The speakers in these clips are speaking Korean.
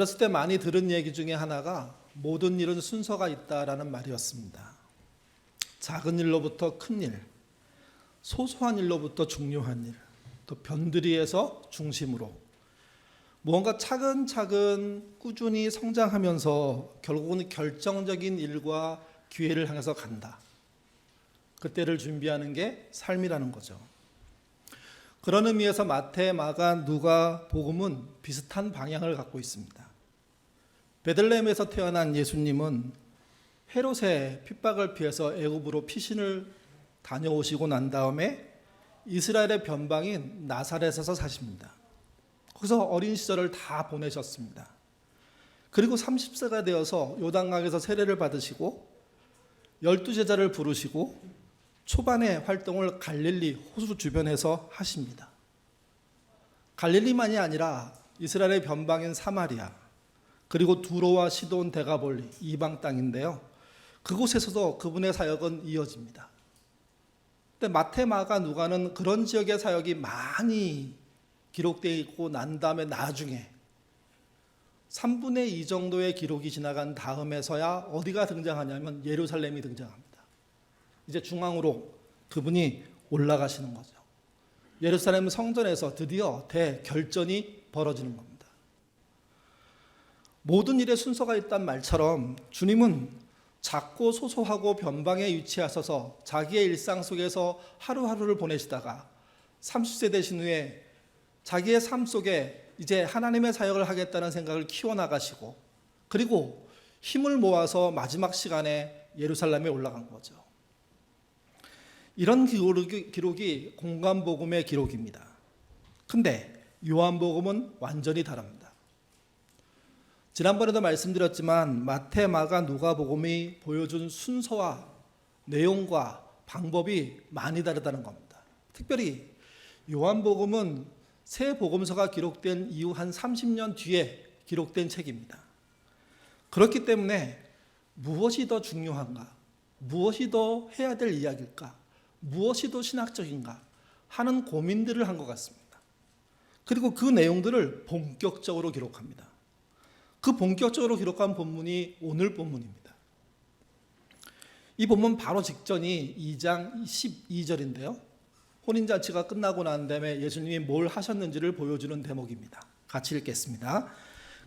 어렸을 때 많이 들은 얘기 중에 하나가 모든 일은 순서가 있다라는 말이었습니다. 작은 일로부터 큰 일, 소소한 일로부터 중요한 일, 또 변두리에서 중심으로 무언가 차근차근 꾸준히 성장하면서 결국은 결정적인 일과 기회를 향해서 간다. 그때를 준비하는 게 삶이라는 거죠. 그런 의미에서 마태, 마가, 누가 복음은 비슷한 방향을 갖고 있습니다. 베들레헴에서 태어난 예수님은 헤롯의 핍박을 피해서 애굽으로 피신을 다녀오시고 난 다음에 이스라엘의 변방인 나사렛에서 사십니다. 거기서 어린 시절을 다 보내셨습니다. 그리고 30세가 되어서 요단강에서 세례를 받으시고 12제자를 부르시고 초반에 활동을 갈릴리 호수 주변에서 하십니다. 갈릴리만이 아니라 이스라엘의 변방인 사마리아, 그리고 두로와 시돈, 데가볼리 이방 땅인데요. 그곳에서도 그분의 사역은 이어집니다. 근데 마태, 마가, 누가는 그런 지역의 사역이 많이 기록되어 있고 난 다음에 나중에 3분의 2 정도의 기록이 지나간 다음에서야 어디가 등장하냐면 예루살렘이 등장합니다. 이제 중앙으로 그분이 올라가시는 거죠. 예루살렘 성전에서 드디어 대결전이 벌어지는 겁니다. 모든 일에 순서가 있단 말처럼 주님은 작고 소소하고 변방에 위치하셔서 자기의 일상 속에서 하루하루를 보내시다가 30세 되신 후에 자기의 삶 속에 이제 하나님의 사역을 하겠다는 생각을 키워나가시고 그리고 힘을 모아서 마지막 시간에 예루살렘에 올라간 거죠. 이런 기록이 공관복음의 기록입니다. 근데 요한복음은 완전히 다릅니다. 지난번에도 말씀드렸지만 마태, 마가, 누가복음이 보여준 순서와 내용과 방법이 많이 다르다는 겁니다. 특별히 요한복음은 새 복음서가 기록된 이후 한 30년 뒤에 기록된 책입니다. 그렇기 때문에 무엇이 더 중요한가? 무엇이 더 해야 될 이야기일까? 무엇이 더 신학적인가? 하는 고민들을 한 것 같습니다. 그리고 그 내용들을 본격적으로 기록합니다. 그 본격적으로 기록한 본문이 오늘 본문입니다. 이 본문 바로 직전이 2장 12절인데요. 혼인잔치가 끝나고 난 다음에 예수님이 뭘 하셨는지를 보여주는 대목입니다. 같이 읽겠습니다.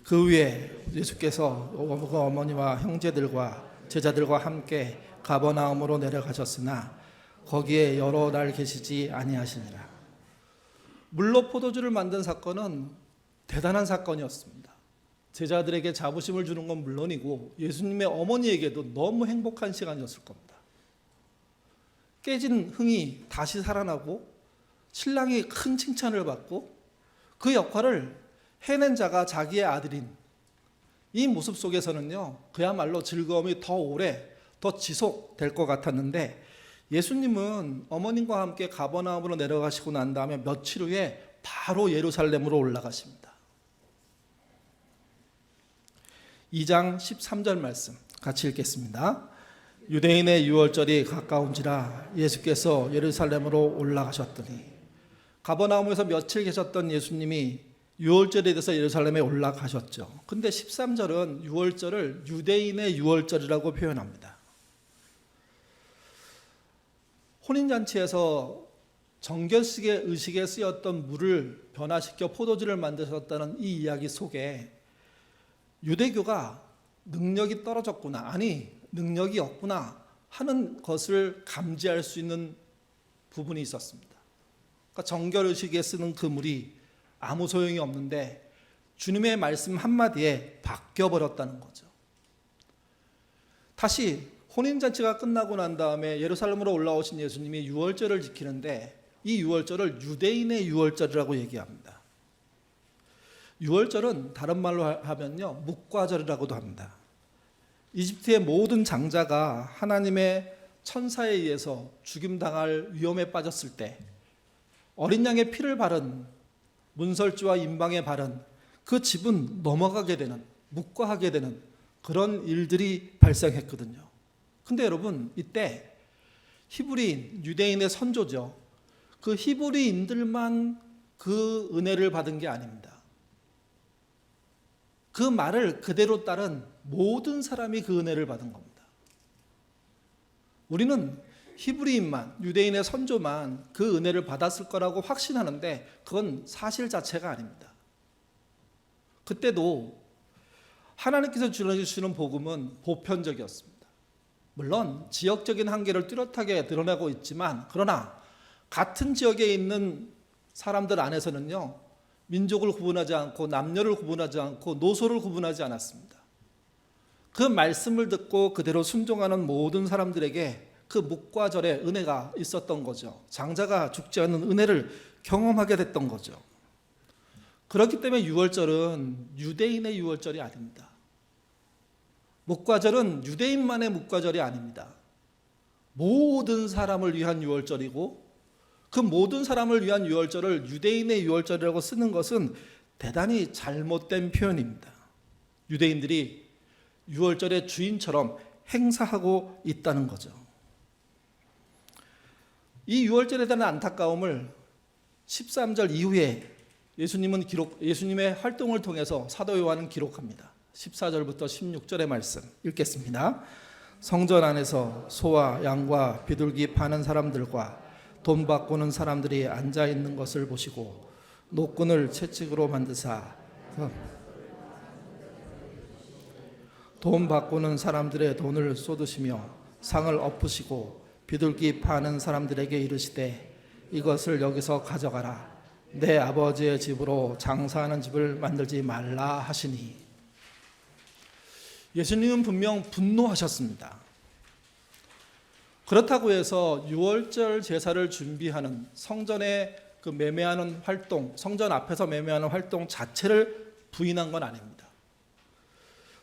그 후에 예수께서 어머니와 형제들과 제자들과 함께 가버나움으로 내려가셨으나 거기에 여러 날 계시지 아니하시니라. 물로 포도주를 만든 사건은 대단한 사건이었습니다. 제자들에게 자부심을 주는 건 물론이고 예수님의 어머니에게도 너무 행복한 시간이었을 겁니다. 깨진 흥이 다시 살아나고 신랑이 큰 칭찬을 받고 그 역할을 해낸 자가 자기의 아들인 이 모습 속에서는요, 그야말로 즐거움이 더 오래 더 지속될 것 같았는데 예수님은 어머님과 함께 가버나움으로 내려가시고 난 다음에 며칠 후에 바로 예루살렘으로 올라가십니다. 2장 13절 말씀 같이 읽겠습니다. 유대인의 유월절이 가까운지라 예수께서 예루살렘으로 올라가셨더니 가버나움에서 며칠 계셨던 예수님이 유월절에 대해서 예루살렘에 올라가셨죠. 근데 13절은 유월절을 유대인의 유월절이라고 표현합니다. 혼인잔치에서 정결식의 의식에 쓰였던 물을 변화시켜 포도주를 만드셨다는 이 이야기 속에 유대교가 능력이 떨어졌구나, 아니 능력이 없구나 하는 것을 감지할 수 있는 부분이 있었습니다. 그러니까 정결의식에 쓰는 그 물이 아무 소용이 없는데 주님의 말씀 한마디에 바뀌어버렸다는 거죠. 다시 혼인잔치가 끝나고 난 다음에 예루살렘으로 올라오신 예수님이 유월절을 지키는데 이 유월절을 유대인의 유월절이라고 얘기합니다. 유월절은 다른 말로 하면요, 묵과절이라고도 합니다. 이집트의 모든 장자가 하나님의 천사에 의해서 죽임당할 위험에 빠졌을 때 어린 양의 피를 바른 문설주와 인방에 바른 그 집은 넘어가게 되는, 묵과하게 되는 그런 일들이 발생했거든요. 근데 여러분, 이때 히브리인, 유대인의 선조죠. 그 히브리인들만 그 은혜를 받은 게 아닙니다. 그 말을 그대로 따른 모든 사람이 그 은혜를 받은 겁니다. 우리는 히브리인만, 유대인의 선조만 그 은혜를 받았을 거라고 확신하는데 그건 사실 자체가 아닙니다. 그때도 하나님께서 주시는 복음은 보편적이었습니다. 물론 지역적인 한계를 뚜렷하게 드러내고 있지만, 그러나 같은 지역에 있는 사람들 안에서는요, 민족을 구분하지 않고 남녀를 구분하지 않고 노소를 구분하지 않았습니다. 그 말씀을 듣고 그대로 순종하는 모든 사람들에게 그 묵과 절의 은혜가 있었던 거죠. 장자가 죽지 않는 은혜를 경험하게 됐던 거죠. 그렇기 때문에 유월절은 유대인의 유월절이 아닙니다. 묵과절은 유대인만의 묵과절이 아닙니다. 모든 사람을 위한 유월절이고, 그 모든 사람을 위한 유월절을 유대인의 유월절이라고 쓰는 것은 대단히 잘못된 표현입니다. 유대인들이 유월절의 주인처럼 행사하고 있다는 거죠. 이 유월절에 대한 안타까움을 13절 이후에 예수님의 활동을 통해서 사도 요한은 기록합니다. 14절부터 16절의 말씀 읽겠습니다. 성전 안에서 소와 양과 비둘기 파는 사람들과 돈 바꾸는 사람들이 앉아 있는 것을 보시고 노끈을 채찍으로 만드사 돈 바꾸는 사람들의 돈을 쏟으시며 상을 엎으시고 비둘기 파는 사람들에게 이르시되 이것을 여기서 가져가라. 내 아버지의 집으로 장사하는 집을 만들지 말라 하시니. 예수님은 분명 분노하셨습니다. 그렇다고 해서 유월절 제사를 준비하는 성전에 그 매매하는 활동, 성전 앞에서 매매하는 활동 자체를 부인한 건 아닙니다.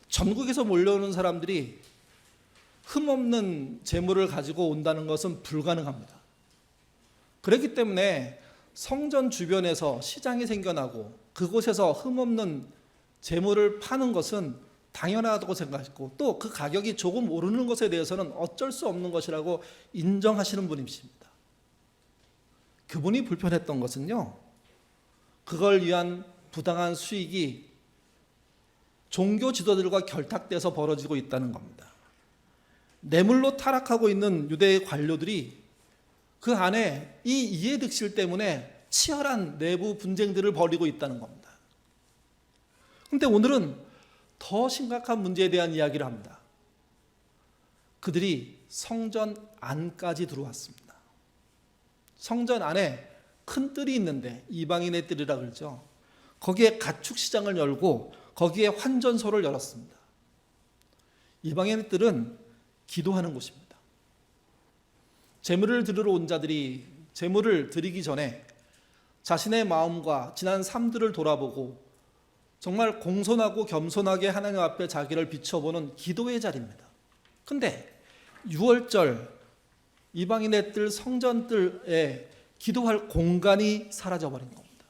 전국에서 몰려오는 사람들이 흠없는 재물을 가지고 온다는 것은 불가능합니다. 그렇기 때문에 성전 주변에서 시장이 생겨나고 그곳에서 흠없는 재물을 파는 것은 당연하다고 생각했고, 또 그 가격이 조금 오르는 것에 대해서는 어쩔 수 없는 것이라고 인정하시는 분이십니다. 그분이 불편했던 것은요, 그걸 위한 부당한 수익이 종교 지도들과 결탁돼서 벌어지고 있다는 겁니다. 뇌물로 타락하고 있는 유대의 관료들이 그 안에 이 이해득실 때문에 치열한 내부 분쟁들을 벌이고 있다는 겁니다. 그런데 오늘은 더 심각한 문제에 대한 이야기를 합니다. 그들이 성전 안까지 들어왔습니다. 성전 안에 큰 뜰이 있는데 이방인의 뜰이라 그러죠. 거기에 가축 시장을 열고 거기에 환전소를 열었습니다. 이방인의 뜰은 기도하는 곳입니다. 제물을 드리러 온 자들이 제물을 드리기 전에 자신의 마음과 지난 삶들을 돌아보고 정말 공손하고 겸손하게 하나님 앞에 자기를 비춰보는 기도의 자리입니다. 근데 유월절 이방인의 뜰 성전뜰에 기도할 공간이 사라져버린 겁니다.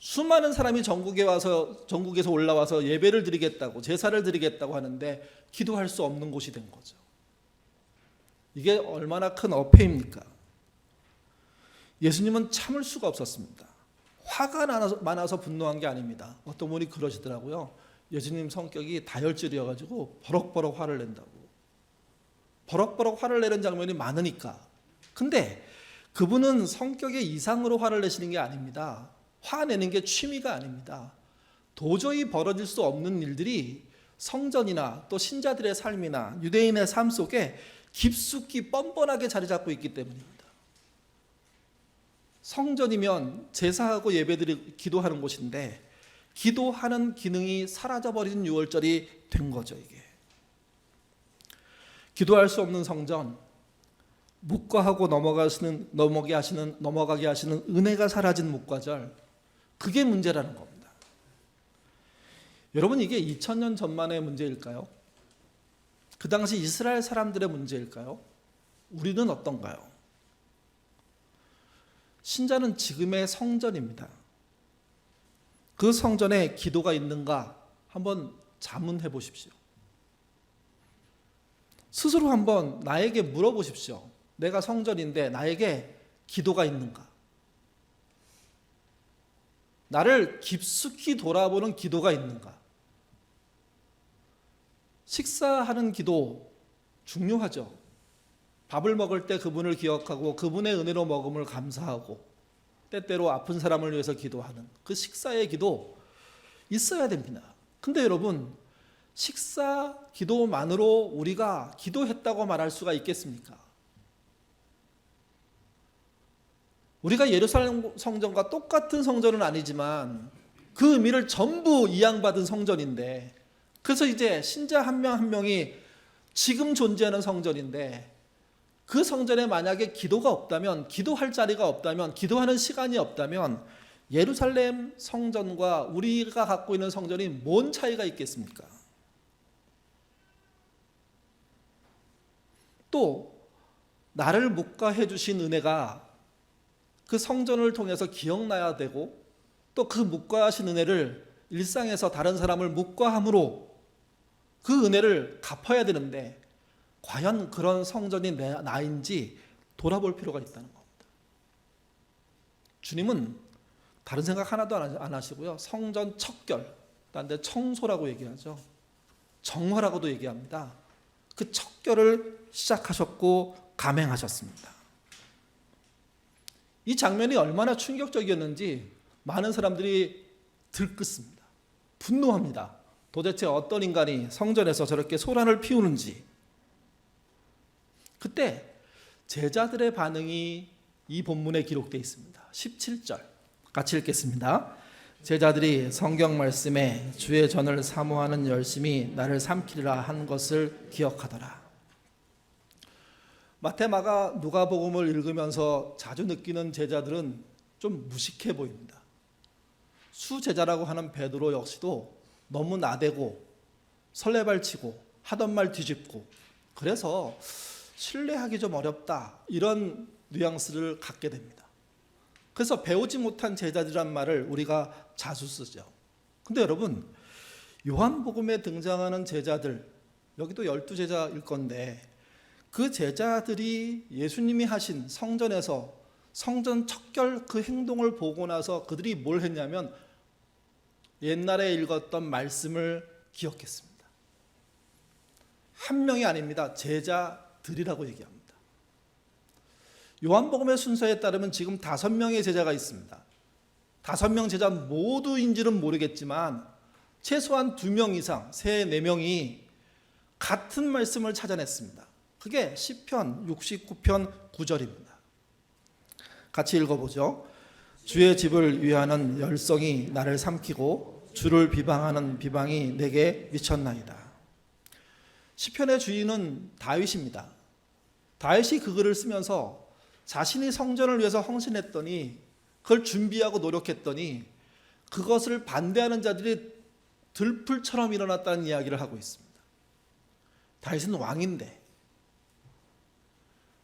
수많은 사람이 전국에서 올라와서 예배를 드리겠다고 제사를 드리겠다고 하는데 기도할 수 없는 곳이 된 거죠. 이게 얼마나 큰 어폐입니까? 예수님은 참을 수가 없었습니다. 화가 많아서 분노한 게 아닙니다. 어떤 분이 그러시더라고요. 예수님 성격이 다혈질이어가지고 버럭버럭 화를 낸다고. 버럭버럭 화를 내는 장면이 많으니까. 근데 그분은 성격의 이상으로 화를 내시는 게 아닙니다. 화내는 게 취미가 아닙니다. 도저히 벌어질 수 없는 일들이 성전이나 또 신자들의 삶이나 유대인의 삶 속에 깊숙이 뻔뻔하게 자리 잡고 있기 때문입니다. 성전이면 제사하고 예배드리고 기도하는 곳인데 기도하는 기능이 사라져버린 유월절이 된 거죠. 이게 기도할 수 없는 성전, 묵과하고 넘어가게 하시는 은혜가 사라진 묵과절, 그게 문제라는 겁니다. 여러분, 이게 2000년 전만의 문제일까요? 그 당시 이스라엘 사람들의 문제일까요? 우리는 어떤가요? 신자는 지금의 성전입니다. 그 성전에 기도가 있는가 한번 자문해 보십시오. 스스로 한번 나에게 물어보십시오. 내가 성전인데 나에게 기도가 있는가? 나를 깊숙이 돌아보는 기도가 있는가? 식사하는 기도 중요하죠. 밥을 먹을 때 그분을 기억하고 그분의 은혜로 먹음을 감사하고 때때로 아픈 사람을 위해서 기도하는 그 식사의 기도 있어야 됩니다. 근데 여러분, 식사 기도만으로 우리가 기도했다고 말할 수가 있겠습니까? 우리가 예루살렘 성전과 똑같은 성전은 아니지만 그 의미를 전부 이양받은 성전인데, 그래서 이제 신자 한 명 한 명이 지금 존재하는 성전인데, 그 성전에 만약에 기도가 없다면, 기도할 자리가 없다면, 기도하는 시간이 없다면 예루살렘 성전과 우리가 갖고 있는 성전이 뭔 차이가 있겠습니까? 또 나를 묵과해 주신 은혜가 그 성전을 통해서 기억나야 되고, 또 그 묵과하신 은혜를 일상에서 다른 사람을 묵과함으로 그 은혜를 갚아야 되는데, 과연 그런 성전이 나인지 돌아볼 필요가 있다는 겁니다. 주님은 다른 생각 하나도 안 하시고요, 성전 척결, 딴데 청소라고 얘기하죠. 정화라고도 얘기합니다. 그 척결을 시작하셨고 감행하셨습니다. 이 장면이 얼마나 충격적이었는지 많은 사람들이 들끓습니다. 분노합니다. 도대체 어떤 인간이 성전에서 저렇게 소란을 피우는지. 그때 제자들의 반응이 이 본문에 기록되어 있습니다. 17절 같이 읽겠습니다. 제자들이 성경 말씀에 주의 전을 사모하는 열심이 나를 삼키리라 한 것을 기억하더라. 마태, 마가, 누가복음을 읽으면서 자주 느끼는 제자들은 좀 무식해 보입니다. 수제자라고 하는 베드로 역시도 너무 나대고 설레발치고 하던 말 뒤집고, 그래서 신뢰하기 좀 어렵다, 이런 뉘앙스를 갖게 됩니다. 그래서 배우지 못한 제자들이란 말을 우리가 자주 쓰죠. 근데 여러분, 요한복음에 등장하는 제자들, 여기도 12제자일 건데, 그 제자들이 예수님이 하신 성전에서 성전 척결 그 행동을 보고 나서 그들이 뭘 했냐면 옛날에 읽었던 말씀을 기억했습니다. 한 명이 아닙니다. 제자들이라고 얘기합니다. 요한복음의 순서에 따르면 지금 5명의 제자가 있습니다. 5명 제자 모두인지는 모르겠지만 최소한 2명 이상, 3, 4명이 같은 말씀을 찾아냈습니다. 그게 시편 69편 9절입니다. 같이 읽어보죠. 주의 집을 위하는 열성이 나를 삼키고 주를 비방하는 비방이 내게 미쳤나이다. 시편의 주인은 다윗입니다. 다윗이 그 글을 쓰면서 자신이 성전을 위해서 헌신했더니, 그걸 준비하고 노력했더니 그것을 반대하는 자들이 들풀처럼 일어났다는 이야기를 하고 있습니다. 다윗은 왕인데,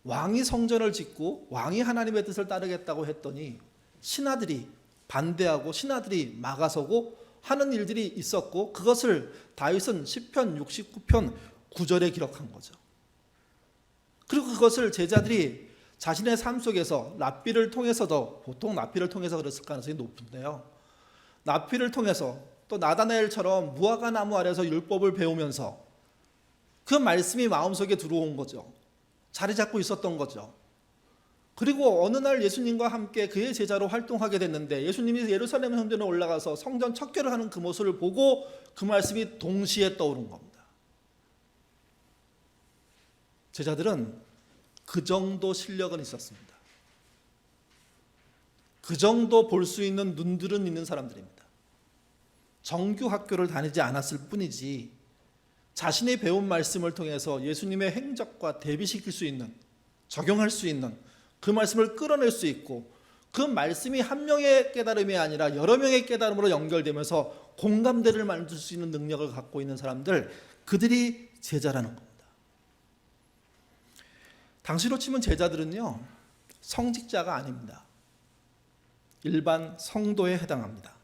왕이 성전을 짓고 왕이 하나님의 뜻을 따르겠다고 했더니 신하들이 반대하고 신하들이 막아서고 하는 일들이 있었고, 그것을 다윗은 시편 69편 9절에 기록한 거죠. 그리고 그것을 제자들이 자신의 삶 속에서 랍비를 통해서도, 보통 랍비를 통해서 그랬을 가능성이 높은데요, 랍비를 통해서 또 나다나엘처럼 무화과 나무 아래서 율법을 배우면서 그 말씀이 마음속에 들어온 거죠. 자리 잡고 있었던 거죠. 그리고 어느 날 예수님과 함께 그의 제자로 활동하게 됐는데, 예수님이 예루살렘 성전에 올라가서 성전 척결을 하는 그 모습을 보고 그 말씀이 동시에 떠오른 겁니다. 제자들은 그 정도 실력은 있었습니다. 그 정도 볼 수 있는 눈들은 있는 사람들입니다. 정규 학교를 다니지 않았을 뿐이지 자신이 배운 말씀을 통해서 예수님의 행적과 대비시킬 수 있는, 적용할 수 있는 그 말씀을 끌어낼 수 있고, 그 말씀이 한 명의 깨달음이 아니라 여러 명의 깨달음으로 연결되면서 공감대를 만들 수 있는 능력을 갖고 있는 사람들, 그들이 제자라는 겁니다. 당시로 치면 제자들은요, 성직자가 아닙니다. 일반 성도에 해당합니다.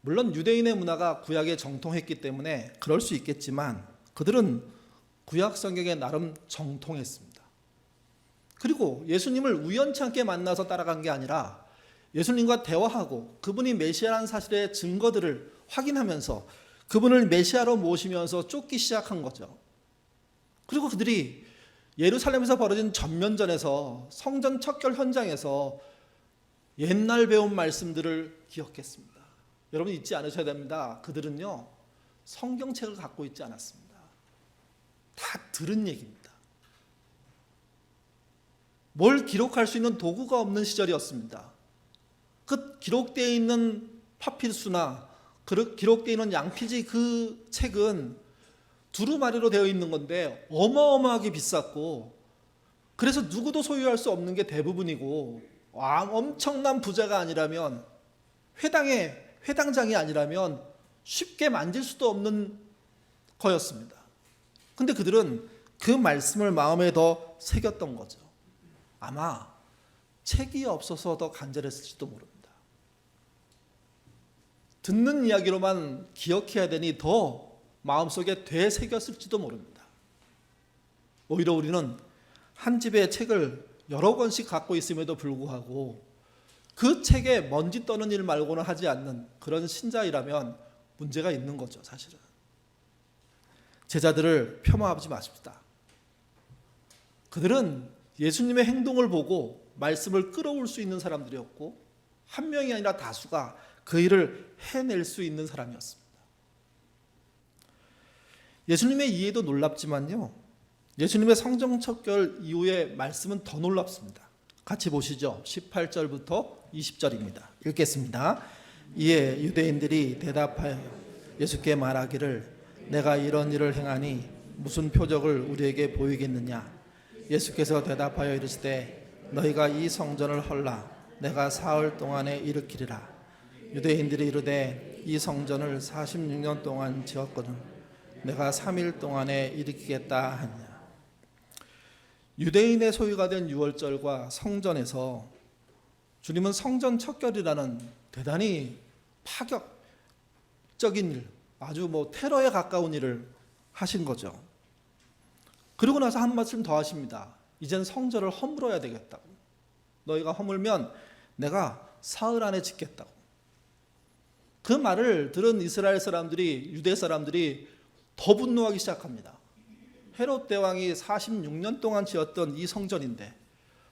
물론 유대인의 문화가 구약에 정통했기 때문에 그럴 수 있겠지만 그들은 구약 성경에 나름 정통했습니다. 그리고 예수님을 우연치 않게 만나서 따라간 게 아니라 예수님과 대화하고 그분이 메시아라는 사실의 증거들을 확인하면서 그분을 메시아로 모시면서 쫓기 시작한 거죠. 그리고 그들이 예루살렘에서 벌어진 전면전에서 성전 척결 현장에서 옛날 배운 말씀들을 기억했습니다. 여러분 잊지 않으셔야 됩니다. 그들은요 성경책을 갖고 있지 않았습니다. 다 들은 얘기입니다. 뭘 기록할 수 있는 도구가 없는 시절이었습니다. 그 기록되어 있는 파피루스나 기록되어 있는 양피지 그 책은 두루마리로 되어 있는 건데 어마어마하게 비쌌고, 그래서 누구도 소유할 수 없는 게 대부분이고, 엄청난 부자가 아니라면, 회당장이 아니라면 쉽게 만질 수도 없는 거였습니다. 근데 그들은 그 말씀을 마음에 더 새겼던 거죠. 아마 책이 없어서 더 간절했을지도 모릅니다. 듣는 이야기로만 기억해야 되니 더 마음속에 되새겼을지도 모릅니다. 오히려 우리는 한 집에 책을 여러 권씩 갖고 있음에도 불구하고 그 책에 먼지 떠는 일 말고는 하지 않는 그런 신자이라면 문제가 있는 거죠, 사실은. 제자들을 폄하하지 마십시다. 그들은 예수님의 행동을 보고 말씀을 끌어올 수 있는 사람들이었고, 한 명이 아니라 다수가 그 일을 해낼 수 있는 사람이었습니다. 예수님의 이해도 놀랍지만요, 예수님의 성전 척결 이후의 말씀은 더 놀랍습니다. 같이 보시죠. 18절부터 20절입니다. 읽겠습니다. 이에 유대인들이 대답하여 예수께 말하기를 내가 이런 일을 행하니 무슨 표적을 우리에게 보이겠느냐. 예수께서 대답하여 이르시되 너희가 이 성전을 헐라 내가 사흘 동안에 일으키리라. 유대인들이 이르되 이 성전을 46년 동안 지었거든 내가 3일 동안에 일으키겠다 하느냐. 유대인의 소유가 된 유월절과 성전에서 주님은 성전 척결이라는 대단히 파격적인 일, 아주 테러에 가까운 일을 하신 거죠. 그리고 나서 한 말씀 더 하십니다. 이젠 성전을 허물어야 되겠다고. 너희가 허물면 내가 사흘 안에 짓겠다고. 그 말을 들은 이스라엘 사람들이, 유대 사람들이 더 분노하기 시작합니다. 헤롯 대왕이 46년 동안 지었던 이 성전인데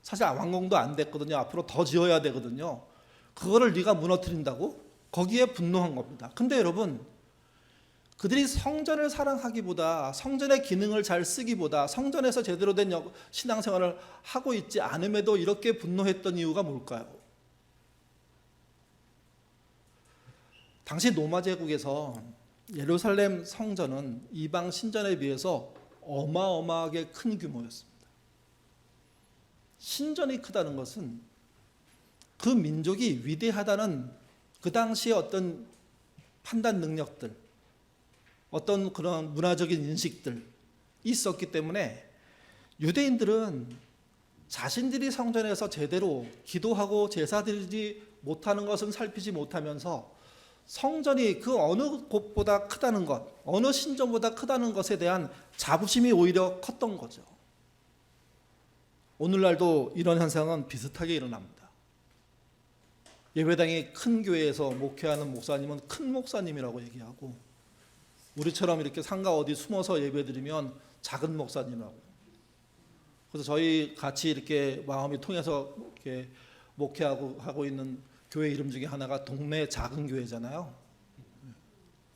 사실 완공도 안 됐거든요. 앞으로 더 지어야 되거든요. 그거를 네가 무너뜨린다고? 거기에 분노한 겁니다. 근데 여러분, 그들이 성전을 사랑하기보다, 성전의 기능을 잘 쓰기보다, 성전에서 제대로 된 신앙생활을 하고 있지 않음에도 이렇게 분노했던 이유가 뭘까요? 당시 로마 제국에서 예루살렘 성전은 이방 신전에 비해서 어마어마하게 큰 규모였습니다. 신전이 크다는 것은 그 민족이 위대하다는 그 당시의 어떤 판단 능력들, 어떤 그런 문화적인 인식들 있었기 때문에 유대인들은 자신들이 성전에서 제대로 기도하고 제사 드리지 못하는 것은 살피지 못하면서 성전이 그 어느 곳보다 크다는 것, 어느 신전보다 크다는 것에 대한 자부심이 오히려 컸던 거죠. 오늘날도 이런 현상은 비슷하게 일어납니다. 예배당이 큰 교회에서 목회하는 목사님은 큰 목사님이라고 얘기하고, 우리처럼 이렇게 상가 어디 숨어서 예배드리면 작은 목사님이라고. 그래서 저희 같이 이렇게 마음이 통해서 이렇게 목회하고 있는 교회 이름 중에 하나가 동네 작은 교회잖아요.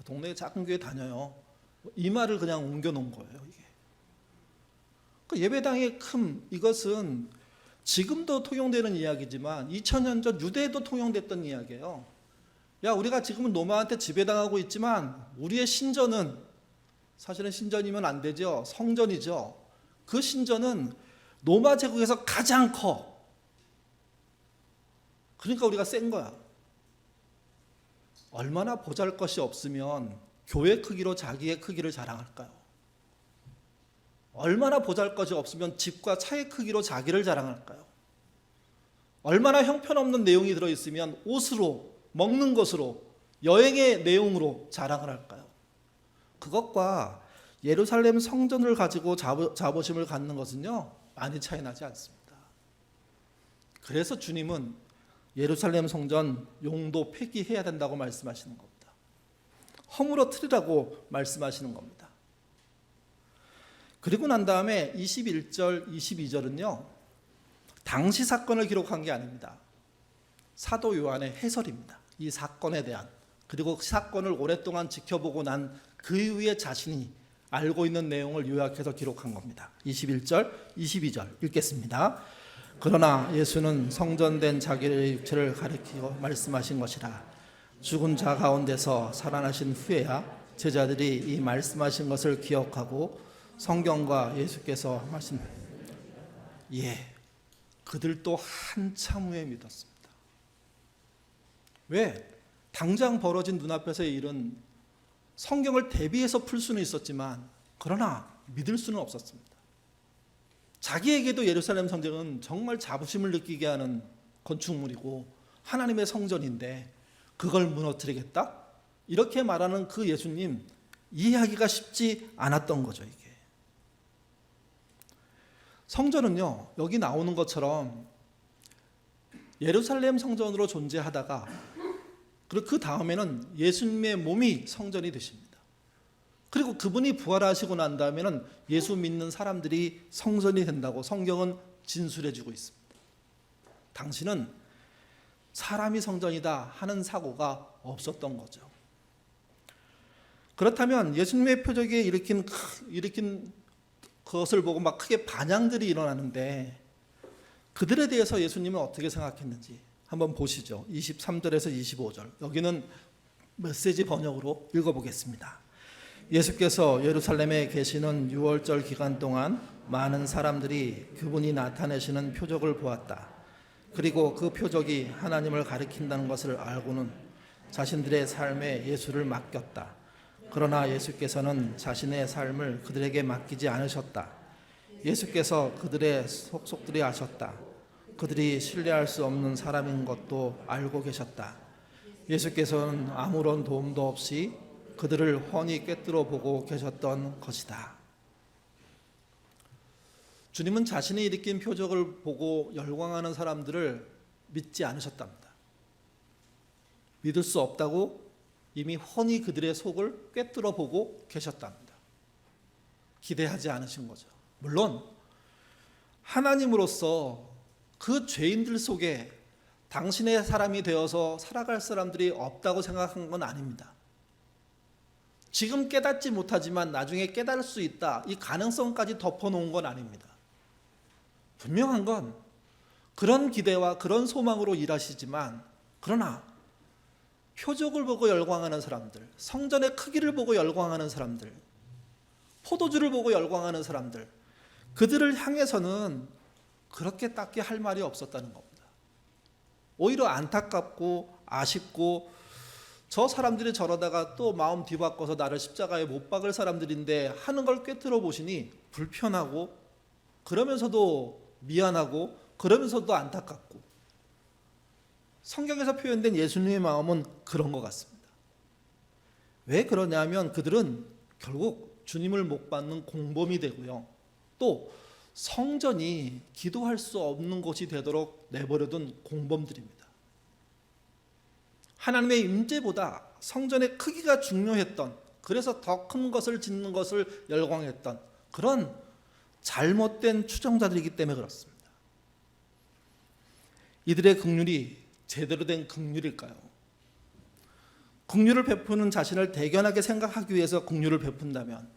동네 작은 교회 다녀요. 이 말을 그냥 옮겨 놓은 거예요, 이게. 그 예배당의 큼, 이것은 지금도 통용되는 이야기지만 2000년 전 유대에도 통용됐던 이야기예요. 야, 우리가 지금은 로마한테 지배당하고 있지만 우리의 신전은, 사실은 신전이면 안 되죠. 성전이죠. 그 신전은 로마 제국에서 가장 커. 그러니까 우리가 센 거야. 얼마나 보잘것이 없으면 교회 크기로 자기의 크기를 자랑할까요? 얼마나 보잘것이 없으면 집과 차의 크기로 자기를 자랑할까요? 얼마나 형편없는 내용이 들어있으면 옷으로, 먹는 것으로, 여행의 내용으로 자랑을 할까요? 그것과 예루살렘 성전을 가지고 자부심을 갖는 것은요, 많이 차이 나지 않습니다. 그래서 주님은 예루살렘 성전 용도 폐기해야 된다고 말씀하시는 겁니다. 허물어뜨리라고 말씀하시는 겁니다. 그리고 난 다음에 21절, 22절은요, 당시 사건을 기록한 게 아닙니다. 사도 요한의 해설입니다. 이 사건에 대한, 그리고 그 사건을 오랫동안 지켜보고 난 그 이후에 자신이 알고 있는 내용을 요약해서 기록한 겁니다. 21절, 22절 읽겠습니다. 그러나 예수는 성전된 자기의 육체를 가리키고 말씀하신 것이라. 죽은 자 가운데서 살아나신 후에야 제자들이 이 말씀하신 것을 기억하고 성경과 예수께서 말씀, 그들도 한참 후에 믿었습니다. 왜? 당장 벌어진 눈앞에서의 일은 성경을 대비해서 풀 수는 있었지만 그러나 믿을 수는 없었습니다. 자기에게도 예루살렘 성전은 정말 자부심을 느끼게 하는 건축물이고 하나님의 성전인데 그걸 무너뜨리겠다? 이렇게 말하는 그 예수님, 이해하기가 쉽지 않았던 거죠. 이게 성전은요, 여기 나오는 것처럼 예루살렘 성전으로 존재하다가 그리고 그 다음에는 예수님의 몸이 성전이 되십니다. 그리고 그분이 부활하시고 난 다음에는 예수 믿는 사람들이 성전이 된다고 성경은 진술해 주고 있습니다. 당시는 사람이 성전이다 하는 사고가 없었던 거죠. 그렇다면 예수님의 표적에 일으킨 그것을 보고 막 크게 반향들이 일어나는데 그들에 대해서 예수님은 어떻게 생각했는지 한번 보시죠. 23절에서 25절. 여기는 메시지 번역으로 읽어보겠습니다. 예수께서 예루살렘에 계시는 6월절 기간 동안 많은 사람들이 그분이 나타내시는 표적을 보았다. 그리고 그 표적이 하나님을 가리킨다는 것을 알고는 자신들의 삶에 예수를 맡겼다. 그러나 예수께서는 자신의 삶을 그들에게 맡기지 않으셨다. 예수께서 그들의 속속들이 아셨다. 그들이 신뢰할 수 없는 사람인 것도 알고 계셨다. 예수께서는 아무런 도움도 없이 그들을 훤히 꿰뚫어 보고 계셨던 것이다. 주님은 자신이 일으킨 표적을 보고 열광하는 사람들을 믿지 않으셨답니다. 믿을 수 없다고 이미 훤히 그들의 속을 꿰뚫어 보고 계셨답니다. 기대하지 않으신 거죠. 물론 하나님으로서 그 죄인들 속에 당신의 사람이 되어서 살아갈 사람들이 없다고 생각한 건 아닙니다. 지금 깨닫지 못하지만 나중에 깨달을 수 있다, 이 가능성까지 덮어놓은 건 아닙니다. 분명한 건 그런 기대와 그런 소망으로 일하시지만, 그러나 표적을 보고 열광하는 사람들, 성전의 크기를 보고 열광하는 사람들, 포도주를 보고 열광하는 사람들, 그들을 향해서는 그렇게 딱히 할 말이 없었다는 겁니다. 오히려 안타깝고 아쉽고, 저 사람들이 저러다가 또 마음 뒤바꿔서 나를 십자가에 못 박을 사람들인데 하는 걸 꿰뚫어 보시니 불편하고, 그러면서도 미안하고, 그러면서도 안타깝고, 성경에서 표현된 예수님의 마음은 그런 것 같습니다. 왜 그러냐면 그들은 결국 주님을 못 받는 공범이 되고요, 또 성전이 기도할 수 없는 곳이 되도록 내버려둔 공범들입니다. 하나님의 임재보다 성전의 크기가 중요했던, 그래서 더 큰 것을 짓는 것을 열광했던 그런 잘못된 추종자들이기 때문에 그렇습니다. 이들의 긍휼이 제대로 된 긍휼일까요? 긍휼을 베푸는 자신을 대견하게 생각하기 위해서 긍휼을 베푼다면,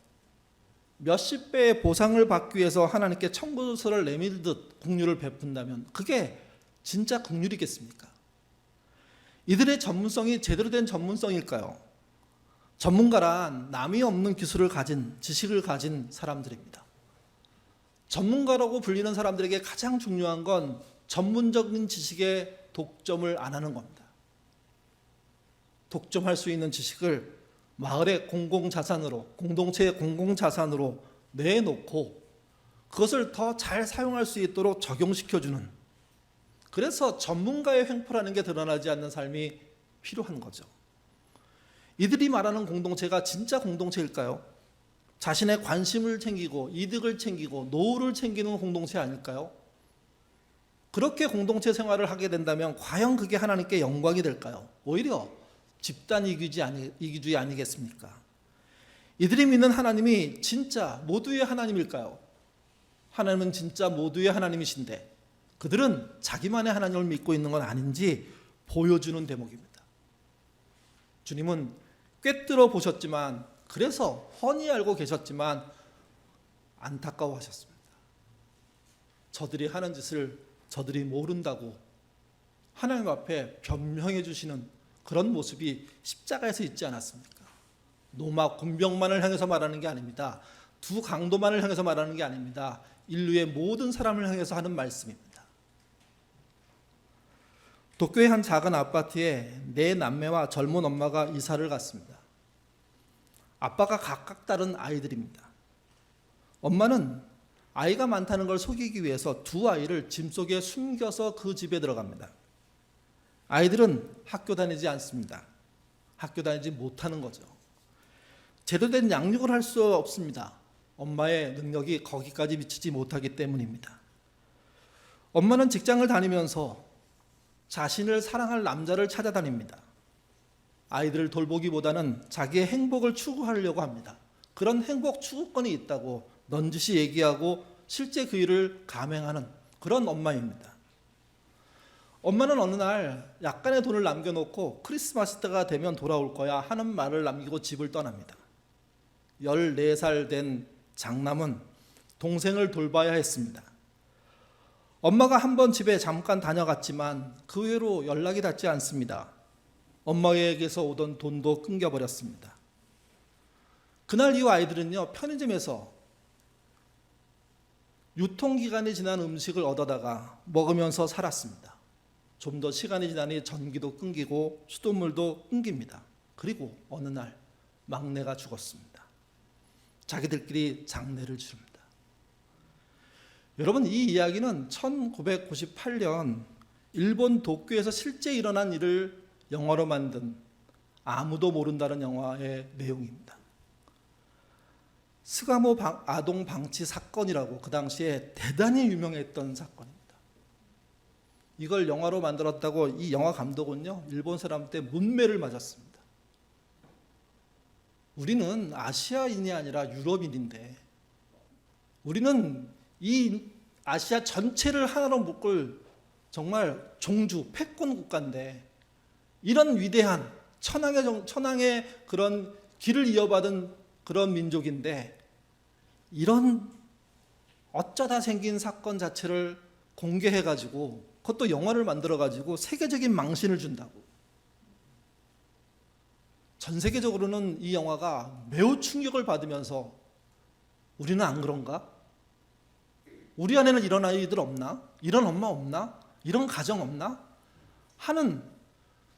몇십 배의 보상을 받기 위해서 하나님께 청구서를 내밀듯 긍휼을 베푼다면 그게 진짜 긍휼이겠습니까? 이들의 전문성이 제대로 된 전문성일까요? 전문가란 남이 없는 기술을 가진, 지식을 가진 사람들입니다. 전문가라고 불리는 사람들에게 가장 중요한 건 전문적인 지식에 독점을 안 하는 겁니다. 독점할 수 있는 지식을 마을의 공공자산으로, 공동체의 공공자산으로 내놓고 그것을 더 잘 사용할 수 있도록 적용시켜주는, 그래서 전문가의 횡포라는 게 드러나지 않는 삶이 필요한 거죠. 이들이 말하는 공동체가 진짜 공동체일까요? 자신의 관심을 챙기고 이득을 챙기고 노후를 챙기는 공동체 아닐까요? 그렇게 공동체 생활을 하게 된다면 과연 그게 하나님께 영광이 될까요? 오히려 집단 이기주의 아니겠습니까? 이들이 믿는 하나님이 진짜 모두의 하나님일까요? 하나님은 진짜 모두의 하나님이신데 그들은 자기만의 하나님을 믿고 있는 건 아닌지 보여주는 대목입니다. 주님은 꿰뚫어 보셨지만, 그래서 훤히 알고 계셨지만 안타까워하셨습니다. 저들이 하는 짓을 저들이 모른다고 하나님 앞에 변명해 주시는 그런 모습이 십자가에서 있지 않았습니까? 로마 군병만을 향해서 말하는 게 아닙니다. 두 강도만을 향해서 말하는 게 아닙니다. 인류의 모든 사람을 향해서 하는 말씀입니다. 도쿄의 한 작은 아파트에 네 남매와 젊은 엄마가 이사를 갔습니다. 아빠가 각각 다른 아이들입니다. 엄마는 아이가 많다는 걸 속이기 위해서 두 아이를 짐 속에 숨겨서 그 집에 들어갑니다. 아이들은 학교 다니지 않습니다. 학교 다니지 못하는 거죠. 제대로 된 양육을 할 수 없습니다. 엄마의 능력이 거기까지 미치지 못하기 때문입니다. 엄마는 직장을 다니면서 자신을 사랑할 남자를 찾아다닙니다. 아이들을 돌보기보다는 자기의 행복을 추구하려고 합니다. 그런 행복 추구권이 있다고 넌지시 얘기하고 실제 그 일을 감행하는 그런 엄마입니다. 엄마는 어느 날 약간의 돈을 남겨놓고 크리스마스 때가 되면 돌아올 거야 하는 말을 남기고 집을 떠납니다. 14살 된 장남은 동생을 돌봐야 했습니다. 엄마가 한번 집에 잠깐 다녀갔지만 그 후로 연락이 닿지 않습니다. 엄마에게서 오던 돈도 끊겨버렸습니다. 그날 이후 아이들은요, 편의점에서 유통기간이 지난 음식을 얻어다가 먹으면서 살았습니다. 좀 더 시간이 지나니 전기도 끊기고 수돗물도 끊깁니다. 그리고 어느 날 막내가 죽었습니다. 자기들끼리 장례를 치릅니다. 여러분, 이 이야기는 1998년 일본 도쿄에서 실제 일어난 일을 영화로 만든 아무도 모른다는 영화의 내용입니다. 스가모 아동 방치 사건이라고 그 당시에 대단히 유명했던 사건입니다. 이걸 영화로 만들었다고 이 영화 감독은요, 일본 사람한테 문매를 맞았습니다. 우리는 아시아인이 아니라 유럽인인데, 우리는 이 아시아 전체를 하나로 묶을 정말 종주, 패권 국가인데, 이런 위대한 천황의 그런 길을 이어받은 그런 민족인데, 이런 어쩌다 생긴 사건 자체를 공개해가지고 그것도 영화를 만들어가지고 세계적인 망신을 준다고. 전 세계적으로는 이 영화가 매우 충격을 받으면서 우리는 안 그런가? 우리 안에는 이런 아이들 없나? 이런 엄마 없나? 이런 가정 없나? 하는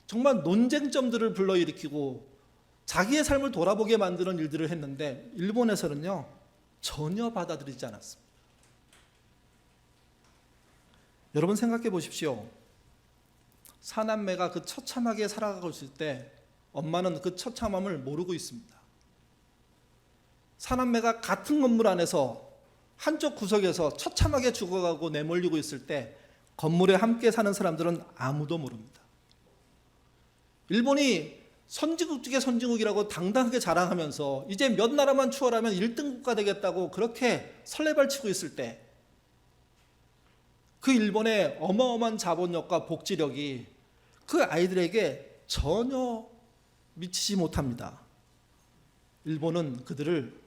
정말 논쟁점들을 불러일으키고 자기의 삶을 돌아보게 만드는 일들을 했는데, 일본에서는요 전혀 받아들이지 않았습니다. 여러분 생각해 보십시오. 사남매가 그 처참하게 살아가고 있을 때 엄마는 그 처참함을 모르고 있습니다. 사남매가 같은 건물 안에서 한쪽 구석에서 처참하게 죽어가고 내몰리고 있을 때 건물에 함께 사는 사람들은 아무도 모릅니다. 일본이 선진국 중에 선진국이라고 당당하게 자랑하면서 이제 몇 나라만 추월하면 1등 국가 되겠다고 그렇게 설레발치고 있을 때, 그 일본의 어마어마한 자본력과 복지력이 그 아이들에게 전혀 미치지 못합니다. 일본은 그들을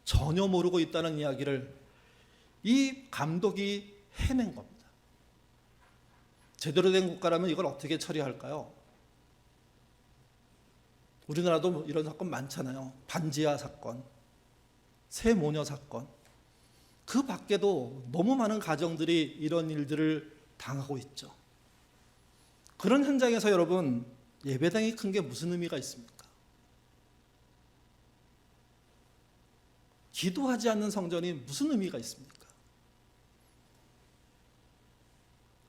전혀 모르고 있다는 이야기를 이 감독이 해낸 겁니다. 제대로 된 국가라면 이걸 어떻게 처리할까요? 우리나라도 이런 사건 많잖아요. 반지하 사건, 세모녀 사건. 그 밖에도 너무 많은 가정들이 이런 일들을 당하고 있죠. 그런 현장에서 여러분, 예배당이 큰 게 무슨 의미가 있습니까? 기도하지 않는 성전이 무슨 의미가 있습니까?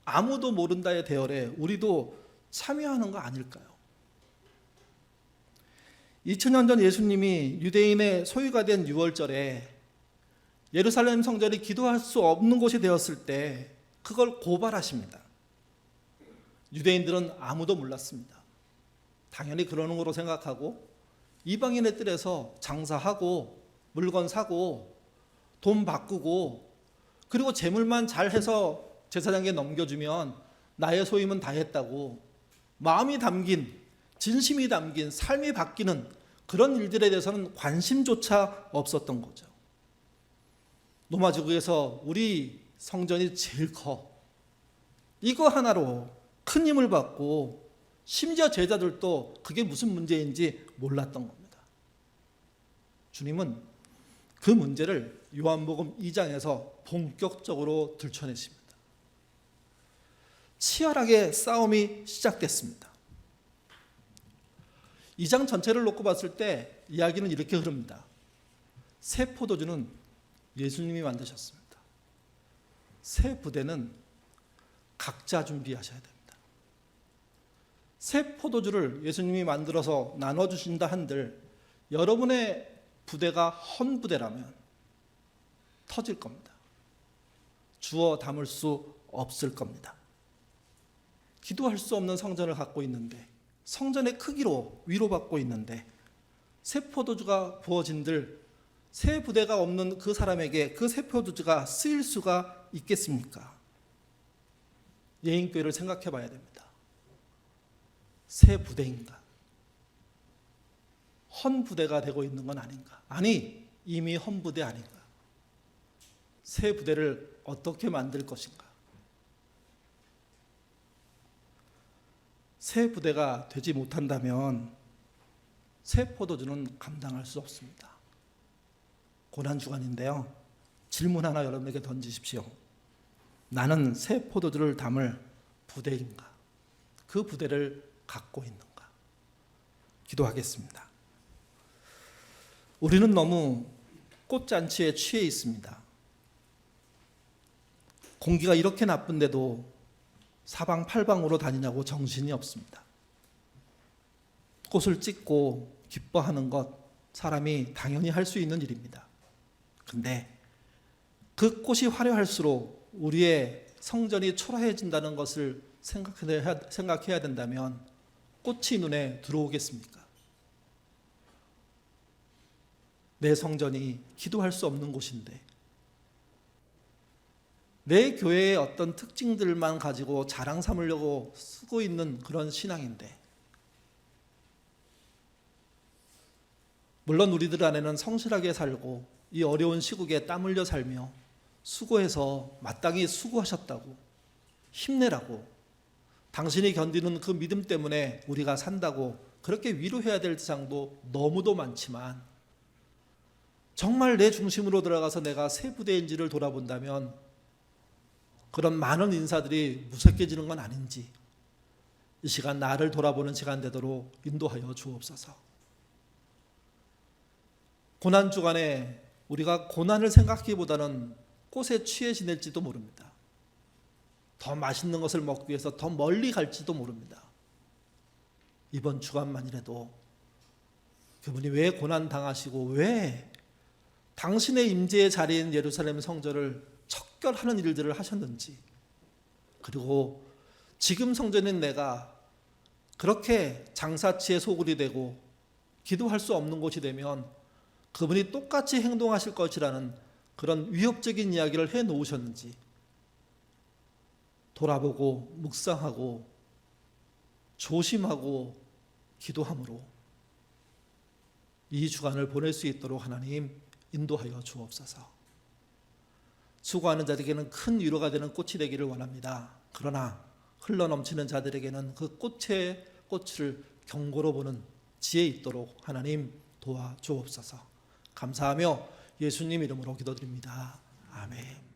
아무도 모른다의 대열에 우리도 참여하는 거 아닐까요? 2000년 전 예수님이 유대인의 소유가 된 6월절에 예루살렘 성전이 기도할 수 없는 곳이 되었을 때 그걸 고발하십니다. 유대인들은 아무도 몰랐습니다. 당연히 그러는 거로 생각하고 이방인의 뜰에서 장사하고 물건 사고 돈 바꾸고 그리고 재물만 잘해서 제사장에게 넘겨주면 나의 소임은 다 했다고 마음이 담긴, 진심이 담긴, 삶이 바뀌는 그런 일들에 대해서는 관심조차 없었던 거죠. 로마제국에서 우리 성전이 제일 커. 이거 하나로 큰 힘을 받고 심지어 제자들도 그게 무슨 문제인지 몰랐던 겁니다. 주님은 그 문제를 요한복음 2장에서 본격적으로 들춰내십니다. 치열하게 싸움이 시작됐습니다. 2장 전체를 놓고 봤을 때 이야기는 이렇게 흐릅니다. 새 포도주는 예수님이 만드셨습니다. 새 부대는 각자 준비하셔야 됩니다. 새 포도주를 예수님이 만들어서 나눠주신다 한들 여러분의 부대가 헌 부대라면 터질 겁니다. 주워 담을 수 없을 겁니다. 기도할 수 없는 성전을 갖고 있는데 성전의 크기로 위로받고 있는데 새 포도주가 부어진들 새 부대가 없는 그 사람에게 그 새 포도주가 쓰일 수가 있겠습니까? 예인교회를 생각해 봐야 됩니다. 새 부대인가? 헌 부대가 되고 있는 건 아닌가? 아니, 이미 헌 부대 아닌가? 새 부대를 어떻게 만들 것인가? 새 부대가 되지 못한다면 새 포도주는 감당할 수 없습니다. 고난주간인데요. 질문 하나 여러분에게 던지십시오. 나는 새 포도주를 담을 부대인가? 그 부대를 갖고 있는가? 기도하겠습니다. 우리는 너무 꽃잔치에 취해 있습니다. 공기가 이렇게 나쁜데도 사방팔방으로 다니냐고 정신이 없습니다. 꽃을 찍고 기뻐하는 것 사람이 당연히 할 수 있는 일입니다. 근데 그 꽃이 화려할수록 우리의 성전이 초라해진다는 것을 생각해야 된다면 꽃이 눈에 들어오겠습니까? 내 성전이 기도할 수 없는 곳인데 내 교회의 어떤 특징들만 가지고 자랑 삼으려고 쓰고 있는 그런 신앙인데 물론 우리들 안에는 성실하게 살고 이 어려운 시국에 땀 흘려 살며 수고해서 마땅히 수고하셨다고 힘내라고 당신이 견디는 그 믿음 때문에 우리가 산다고 그렇게 위로해야 될 대상도 너무도 많지만 정말 내 중심으로 들어가서 내가 새 부대인지를 돌아본다면 그런 많은 인사들이 무색해지는 건 아닌지 이 시간 나를 돌아보는 시간 되도록 인도하여 주옵소서. 고난주간에 우리가 고난을 생각하기보다는 꽃에 취해 지낼지도 모릅니다. 더 맛있는 것을 먹기 위해서 더 멀리 갈지도 모릅니다. 이번 주간만이라도 그분이 왜 고난 당하시고 왜 당신의 임재의 자리인 예루살렘 성전을 척결하는 일들을 하셨는지 그리고 지금 성전인 내가 그렇게 장사치의 소굴이 되고 기도할 수 없는 곳이 되면 그분이 똑같이 행동하실 것이라는 그런 위협적인 이야기를 해놓으셨는지 돌아보고 묵상하고 조심하고 기도함으로 이 주간을 보낼 수 있도록 하나님 인도하여 주옵소서. 수고하는 자들에게는 큰 위로가 되는 꽃이 되기를 원합니다. 그러나 흘러넘치는 자들에게는 그 꽃을 경고로 보는 지혜 있도록 하나님 도와주옵소서. 감사하며 예수님 이름으로 기도드립니다. 아멘.